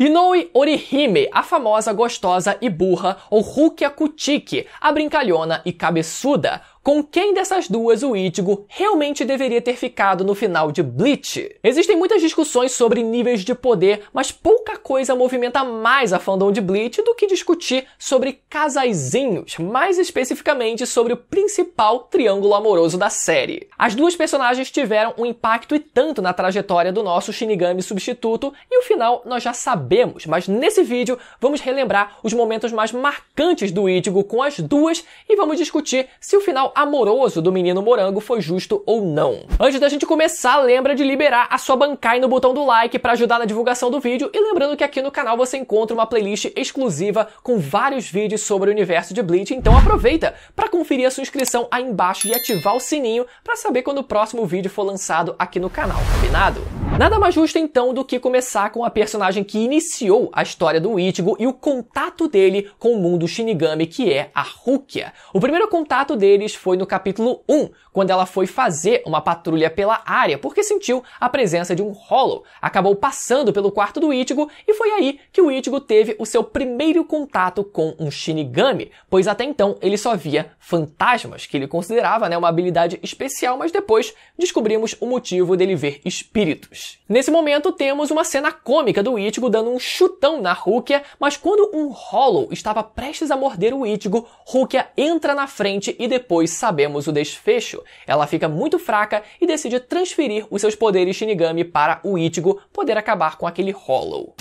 Inoue Orihime, a famosa gostosa e burra, ou Rukia Kuchiki, a brincalhona e cabeçuda. Com quem dessas duas o Ichigo realmente deveria ter ficado no final de Bleach? Existem muitas discussões sobre níveis de poder, mas pouca coisa movimenta mais a fandom de Bleach do que discutir sobre casaizinhos, mais especificamente sobre o principal triângulo amoroso da série. As duas personagens tiveram um impacto e tanto na trajetória do nosso Shinigami substituto, e o final nós já sabemos, mas nesse vídeo vamos relembrar os momentos mais marcantes do Ichigo com as duas e vamos discutir se o final amoroso do menino morango foi justo ou não. Antes da gente começar, lembra de liberar a sua bancai no botão do like para ajudar na divulgação do vídeo, e lembrando que aqui no canal você encontra uma playlist exclusiva com vários vídeos sobre o universo de Bleach, então aproveita para conferir a sua inscrição aí embaixo e ativar o sininho para saber quando o próximo vídeo for lançado aqui no canal, combinado? Nada mais justo então do que começar com a personagem que iniciou a história do Ichigo e o contato dele com o mundo Shinigami, que é a Rukia. O primeiro contato deles foi no capítulo 1, quando ela foi fazer uma patrulha pela área porque sentiu a presença de um Hollow. Acabou passando pelo quarto do Ichigo e foi aí que o Ichigo teve o seu primeiro contato com um Shinigami, pois até então ele só via fantasmas, que ele considerava, uma habilidade especial, mas depois descobrimos o motivo dele ver espíritos. Nesse momento temos uma cena cômica do Ichigo dando um chutão na Rukia, mas quando um Hollow estava prestes a morder o Ichigo, Rukia entra na frente e depois sabemos o desfecho. Ela fica muito fraca e decide transferir os seus poderes Shinigami para o Ichigo poder acabar com aquele Hollow.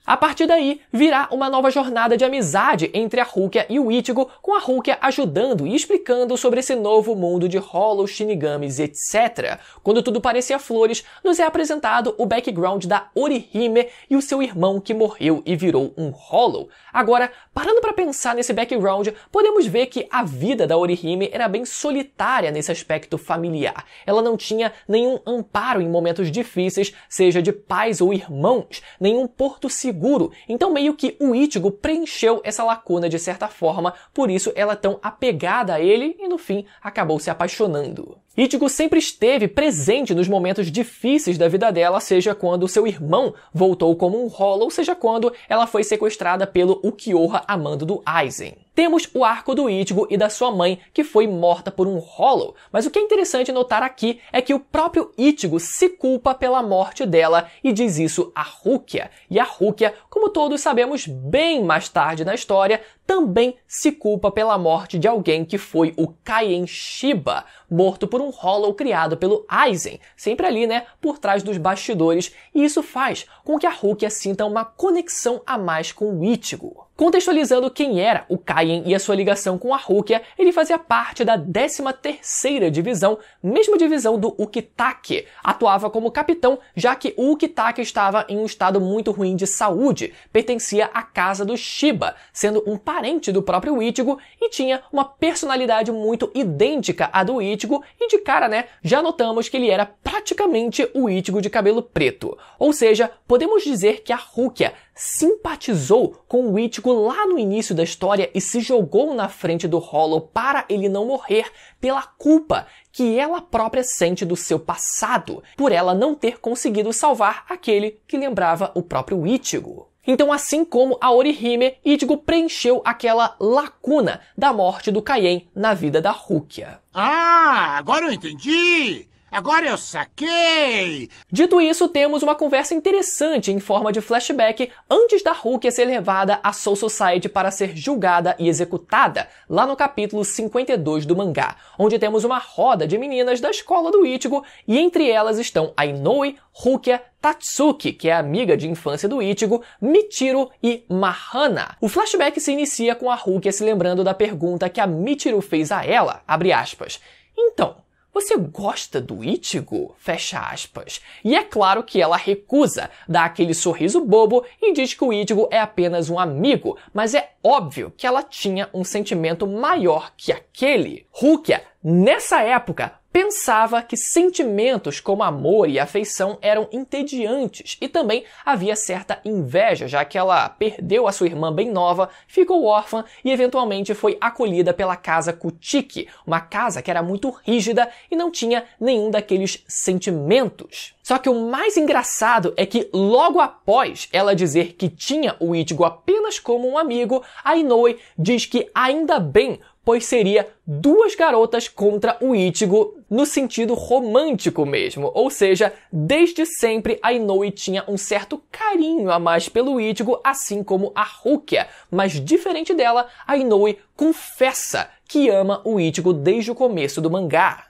A partir daí, virá uma nova jornada de amizade entre a Rukia e o Ichigo, com a Rukia ajudando e explicando sobre esse novo mundo de Hollow, Shinigamis, etc. Quando tudo parecia flores, nos é apresentado o background da Orihime e o seu irmão que morreu e virou um Hollow. Agora, parando para pensar nesse background, podemos ver que a vida da Orihime era bem solitária nesse aspecto familiar. Ela não tinha nenhum amparo em momentos difíceis, seja de pais ou irmãos, nenhum porto seguro. Então meio que o Ichigo preencheu essa lacuna de certa forma, por isso ela é tão apegada a ele e no fim acabou se apaixonando. Ichigo sempre esteve presente nos momentos difíceis da vida dela, seja quando seu irmão voltou como um Hollow, seja quando ela foi sequestrada pelo Ulquiorra a mando do Aizen. Temos o arco do Ichigo e da sua mãe, que foi morta por um Hollow, mas o que é interessante notar aqui é que o próprio Ichigo se culpa pela morte dela e diz isso a Rukia. E a Rukia, como todos sabemos bem mais tarde na história, também se culpa pela morte de alguém que foi o Kaien Shiba, morto por um Hollow criado pelo Aizen, sempre ali, por trás dos bastidores, e isso faz com que a Rukia sinta uma conexão a mais com o Ichigo. Contextualizando quem era o Kaien e a sua ligação com a Rukia, ele fazia parte da 13ª divisão, mesma divisão do Ukitake. Atuava como capitão, já que o Ukitake estava em um estado muito ruim de saúde, pertencia à casa do Shiba, sendo um parente do próprio Ichigo e tinha uma personalidade muito idêntica à do Ichigo e de cara, já notamos que ele era praticamente o Ichigo de cabelo preto. Ou seja, podemos dizer que a Rukia simpatizou com o Ichigo lá no início da história e se jogou na frente do Hollow para ele não morrer pela culpa que ela própria sente do seu passado, por ela não ter conseguido salvar aquele que lembrava o próprio Ichigo. Então, assim como a Orihime, Ichigo preencheu aquela lacuna da morte do Kaien na vida da Rukia. Ah, agora eu entendi! Agora eu saquei! Dito isso, temos uma conversa interessante em forma de flashback antes da Rukia ser levada à Soul Society para ser julgada e executada, lá no capítulo 52 do mangá, onde temos uma roda de meninas da escola do Ichigo e entre elas estão a Inoue, Rukia, Tatsuki, que é amiga de infância do Ichigo, Michiru e Mahana. O flashback se inicia com a Rukia se lembrando da pergunta que a Michiru fez a ela, abre aspas, então, você gosta do Ichigo? Fecha aspas. E é claro que ela recusa, dá aquele sorriso bobo e diz que o Ichigo é apenas um amigo, mas é óbvio que ela tinha um sentimento maior que aquele. Rukia, nessa época, pensava que sentimentos como amor e afeição eram entediantes e também havia certa inveja, já que ela perdeu a sua irmã bem nova, ficou órfã e eventualmente foi acolhida pela casa Kuchiki, uma casa que era muito rígida e não tinha nenhum daqueles sentimentos. Só que o mais engraçado é que logo após ela dizer que tinha o Ichigo apenas como um amigo, a Inoue diz que ainda bem, pois seria duas garotas contra o Ichigo no sentido romântico mesmo. Ou seja, desde sempre a Inoue tinha um certo carinho a mais pelo Ichigo, assim como a Rukia. Mas diferente dela, a Inoue confessa que ama o Ichigo desde o começo do mangá.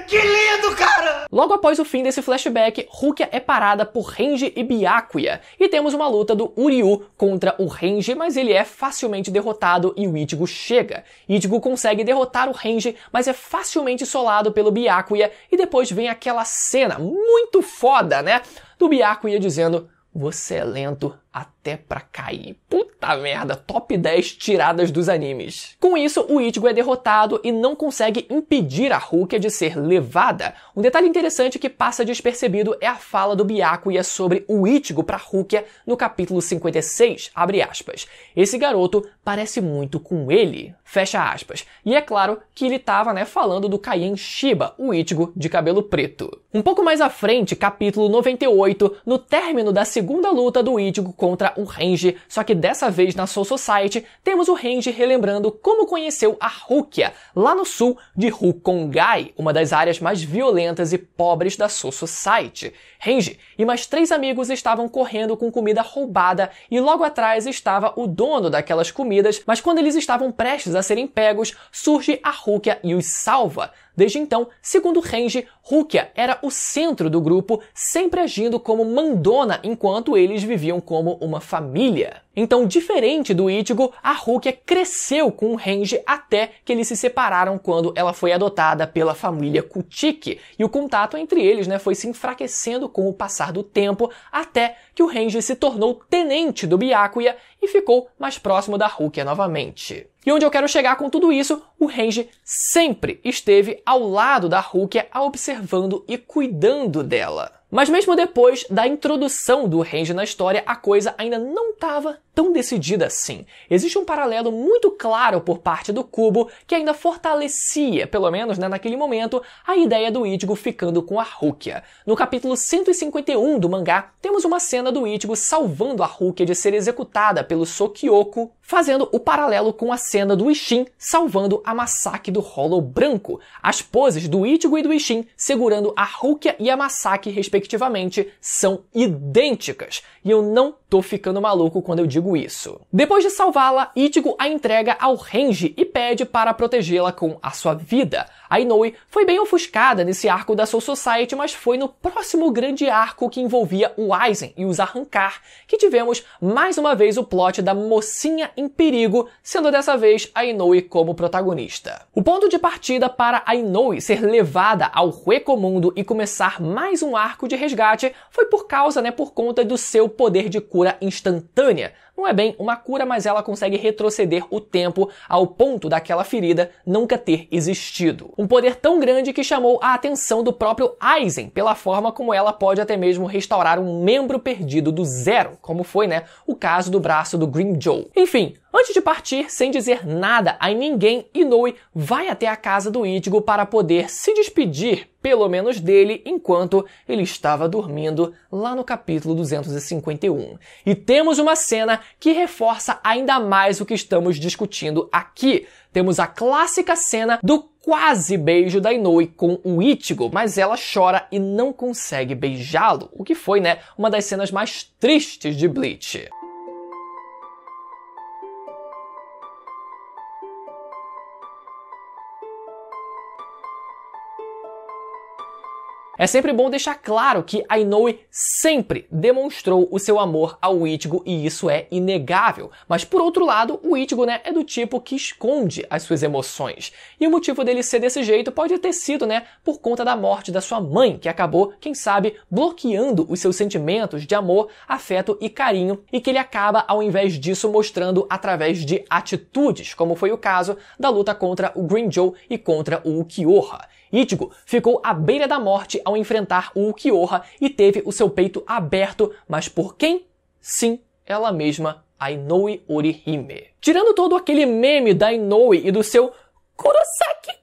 Que lindo, cara! Logo após o fim desse flashback, Rukia é parada por Renji e Byakuya, e temos uma luta do Uryu contra o Renji, mas ele é facilmente derrotado e o Ichigo chega. Ichigo consegue derrotar o Renji, mas é facilmente solado pelo Byakuya, e depois vem aquela cena muito foda, né? Do Byakuya dizendo: "Você é lento até pra cair." Puta merda, top 10 tiradas dos animes. Com isso, o Ichigo é derrotado e não consegue impedir a Rukia de ser levada. Um detalhe interessante que passa despercebido é a fala do Byakuya sobre o Ichigo pra Rukia no capítulo 56, abre aspas. "Esse garoto parece muito com ele", fecha aspas. E é claro que ele tava, falando do Kaien Shiba, o Ichigo de cabelo preto. Um pouco mais à frente, capítulo 98, no término da segunda luta do Ichigo contra o Renji, só que dessa vez na Soul Society, temos o Renji relembrando como conheceu a Rukia, lá no sul de Rukongai, uma das áreas mais violentas e pobres da Soul Society. Renji e mais 3 amigos estavam correndo com comida roubada e logo atrás estava o dono daquelas comidas, mas quando eles estavam prestes a serem pegos, surge a Rukia e os salva. Desde então, segundo Renji, Rukia era o centro do grupo, sempre agindo como mandona enquanto eles viviam como uma família. Então, diferente do Ichigo, a Rukia cresceu com o Renji até que eles se separaram quando ela foi adotada pela família Kuchiki, e o contato entre eles foi se enfraquecendo com o passar do tempo, até que o Renji se tornou tenente do Byakuya e ficou mais próximo da Rukia novamente. E onde eu quero chegar com tudo isso, o Renji sempre esteve ao lado da Rukia, observando e cuidando dela. Mas mesmo depois da introdução do Renji na história, a coisa ainda não estava tão decidida assim. Existe um paralelo muito claro por parte do Kubo que ainda fortalecia, pelo menos naquele momento, a ideia do Ichigo ficando com a Rukia. No capítulo 151 do mangá, temos uma cena do Ichigo salvando a Rukia de ser executada pelo Sokyoku, fazendo o paralelo com a cena do Isshin salvando a Masaki do Hollow Branco. As poses do Ichigo e do Isshin segurando a Rukia e a Masaki, respectivamente, são idênticas. E eu não tô ficando maluco quando eu digo isso. Depois de salvá-la, Ichigo a entrega ao Renji e pede para protegê-la com a sua vida. A Inoue foi bem ofuscada nesse arco da Soul Society, mas foi no próximo grande arco que envolvia o Aizen e os Arrancar que tivemos mais uma vez o plot da mocinha em perigo, sendo dessa vez a Inoue como protagonista. O ponto de partida para a Inoue ser levada ao Huecomundo e começar mais um arco de resgate foi por conta do seu poder de cura instantânea. Não é bem uma cura, mas ela consegue retroceder o tempo ao ponto daquela ferida nunca ter existido. Um poder tão grande que chamou a atenção do próprio Aizen, pela forma como ela pode até mesmo restaurar um membro perdido do zero, como foi, o caso do braço do Grimmjow. Enfim, antes de partir, sem dizer nada a ninguém, Inoue vai até a casa do Ichigo para poder se despedir, pelo menos dele, enquanto ele estava dormindo lá no capítulo 251. E temos uma cena que reforça ainda mais o que estamos discutindo aqui. Temos a clássica cena do quase beijo da Inoue com o Ichigo, mas ela chora e não consegue beijá-lo, o que foi, uma das cenas mais tristes de Bleach. É sempre bom deixar claro que a Inoue sempre demonstrou o seu amor ao Ichigo e isso é inegável. Mas por outro lado, o Ichigo, né, é do tipo que esconde as suas emoções. E o motivo dele ser desse jeito pode ter sido, né, por conta da morte da sua mãe, que acabou, quem sabe, bloqueando os seus sentimentos de amor, afeto e carinho, e que ele acaba, ao invés disso, mostrando através de atitudes, como foi o caso da luta contra o Grimmjow e contra o Ulquiorra. Ichigo ficou à beira da morte ao enfrentar o Ulquiorra e teve o seu peito aberto, mas por quem? Sim, ela mesma, a Inoue Orihime. Tirando todo aquele meme da Inoue e do seu Kurosaki-kun,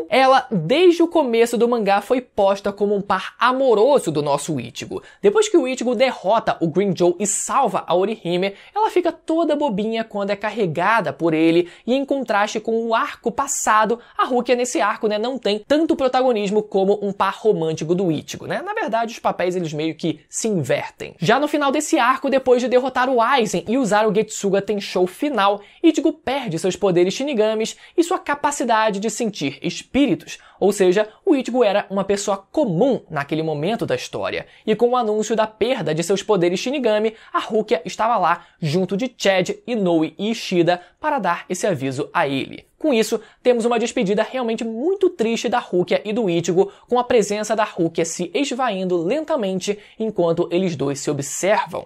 ela, desde o começo do mangá, foi posta como um par amoroso do nosso Ichigo. Depois que o Ichigo derrota o Grimmjow e salva a Orihime, ela fica toda bobinha quando é carregada por ele, e em contraste com o arco passado, a Rukia nesse arco, né, não tem tanto protagonismo como um par romântico do Ichigo, né? Na verdade, os papéis eles meio que se invertem. Já no final desse arco, depois de derrotar o Aizen e usar o Getsuga Tenshou final, Ichigo perde seus poderes Shinigamis e sua capacidade de sentir espíritos, ou seja, o Ichigo era uma pessoa comum naquele momento da história, e com o anúncio da perda de seus poderes Shinigami, a Rukia estava lá junto de Chad, Inoue e Ishida para dar esse aviso a ele. Com isso, temos uma despedida realmente muito triste da Rukia e do Ichigo, com a presença da Rukia se esvaindo lentamente enquanto eles dois se observam.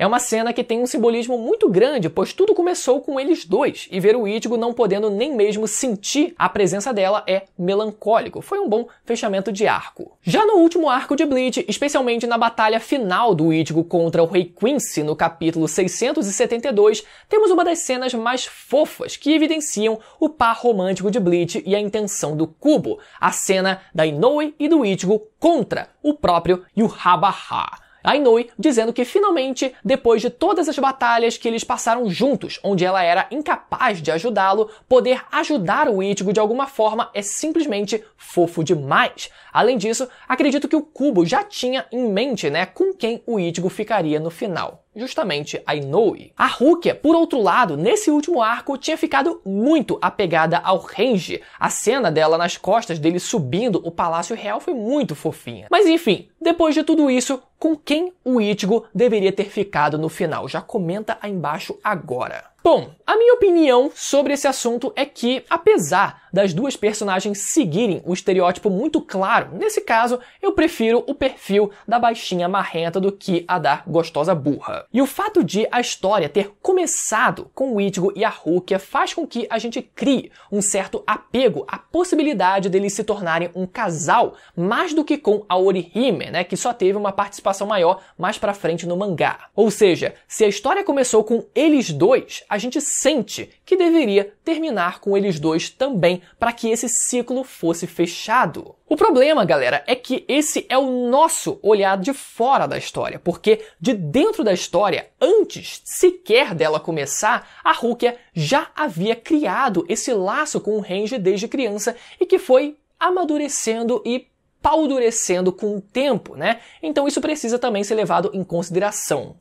É uma cena que tem um simbolismo muito grande, pois tudo começou com eles dois, e ver o Ichigo não podendo nem mesmo sentir a presença dela é melancólico. Foi um bom fechamento de arco. Já no último arco de Bleach, especialmente na batalha final do Ichigo contra o Rei Quincy no capítulo 672, temos uma das cenas mais fofas que evidenciam o par romântico de Bleach e a intenção do Kubo, a cena da Inoue e do Ichigo contra o próprio Yhwach. A Inoue dizendo que finalmente, depois de todas as batalhas que eles passaram juntos, onde ela era incapaz de ajudá-lo, poder ajudar o Ichigo de alguma forma é simplesmente fofo demais. Além disso, acredito que o Kubo já tinha em mente, né, com quem o Ichigo ficaria no final. Justamente a Inoue. A Rukia, por outro lado, nesse último arco, tinha ficado muito apegada ao Renji. A cena dela nas costas dele subindo o Palácio Real foi muito fofinha. Mas enfim, depois de tudo isso, com quem o Ichigo deveria ter ficado no final? Já comenta aí embaixo agora. Bom, a minha opinião sobre esse assunto é que, apesar das duas personagens seguirem o estereótipo muito claro, nesse caso, eu prefiro o perfil da baixinha marrenta do que a da gostosa burra. E o fato de a história ter começado com o Ichigo e a Rukia faz com que a gente crie um certo apego à possibilidade deles se tornarem um casal, mais do que com a Orihime, né, que só teve uma participação maior mais pra frente no mangá. Ou seja, se a história começou com eles dois, a gente sente que deveria terminar com eles dois também, para que esse ciclo fosse fechado. O problema, galera, é que esse é o nosso olhar de fora da história, porque de dentro da história, antes sequer dela começar, a Rukia já havia criado esse laço com o Renji desde criança e que foi amadurecendo e paldurecendo com o tempo, né? Então isso precisa também ser levado em consideração.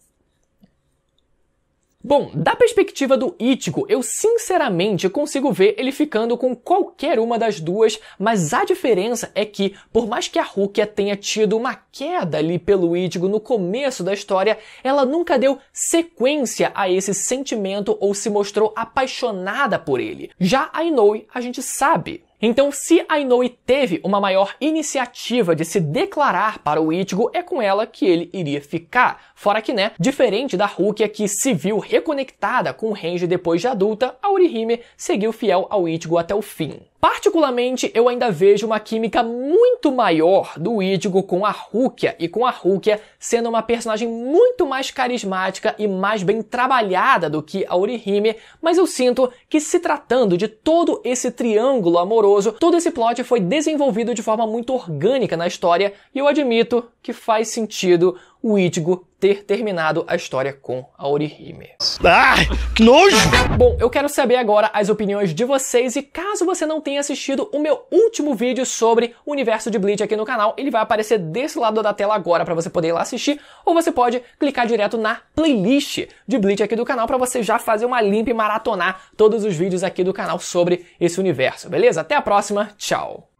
Bom, da perspectiva do Ichigo, eu sinceramente consigo ver ele ficando com qualquer uma das duas, mas a diferença é que, por mais que a Rukia tenha tido uma queda ali pelo Ichigo no começo da história, ela nunca deu sequência a esse sentimento ou se mostrou apaixonada por ele. Já a Inoue, a gente sabe. Então, se a Inoue teve uma maior iniciativa de se declarar para o Ichigo, é com ela que ele iria ficar. Fora que, né, diferente da Rukia que se viu reconectada com o Renji depois de adulta, a Orihime seguiu fiel ao Ichigo até o fim. Particularmente, eu ainda vejo uma química muito maior do Ichigo com a Rukia, e com a Rukia sendo uma personagem muito mais carismática e mais bem trabalhada do que a Orihime, mas eu sinto que, se tratando de todo esse triângulo amoroso, todo esse plot foi desenvolvido de forma muito orgânica na história, e eu admito que faz sentido o Ichigo ter terminado a história com a Orihime. Ah, que nojo! Bom, eu quero saber agora as opiniões de vocês e caso você não tenha assistido o meu último vídeo sobre o universo de Bleach aqui no canal, ele vai aparecer desse lado da tela agora para você poder ir lá assistir, ou você pode clicar direto na playlist de Bleach aqui do canal para você já fazer uma limpa e maratonar todos os vídeos aqui do canal sobre esse universo, beleza? Até a próxima, tchau!